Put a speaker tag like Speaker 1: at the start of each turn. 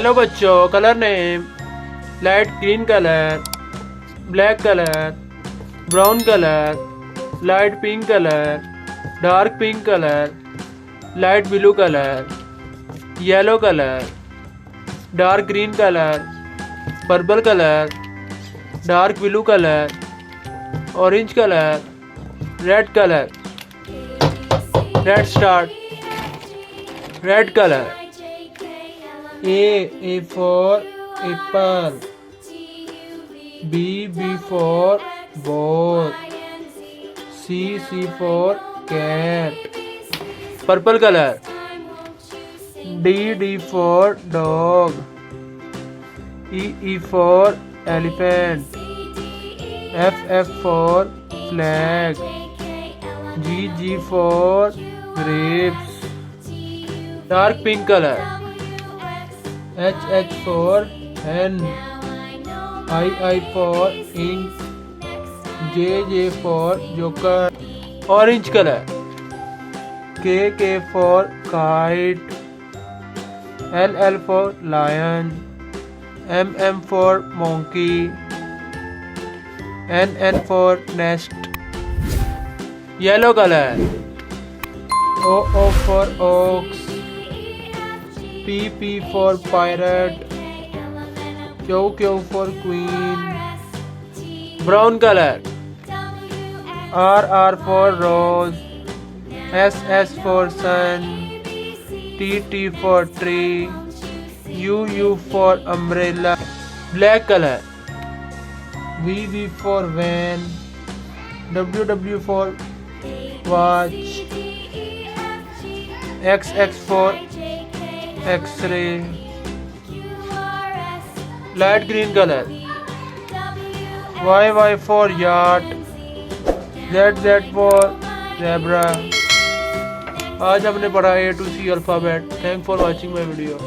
Speaker 1: Hello बच्चों, colour name light green colour, black colour, brown colour, light pink colour, dark pink colour, light blue colour, yellow colour, dark green colour, purple colour, dark blue colour, orange colour, red colour. Let's start. Red colour. A for apple, B for ball, C for cat. Purple color. D for dog, E for elephant, F for flag, G for grapes. Dark pink color. H for hen, I for ink, J for joker. Orange color. K for kite, L for lion, M for monkey, N for nest. Yellow color. O for ox, P for pirate, Q for queen. Brown color. R for rose, S for sun, T for tree, U for umbrella. Black color. V for van, W for watch, X for X-ray. Light green color. Y for yacht, Z for zebra. आज हमने पढ़ा A to C alphabet. Thank for watching my video.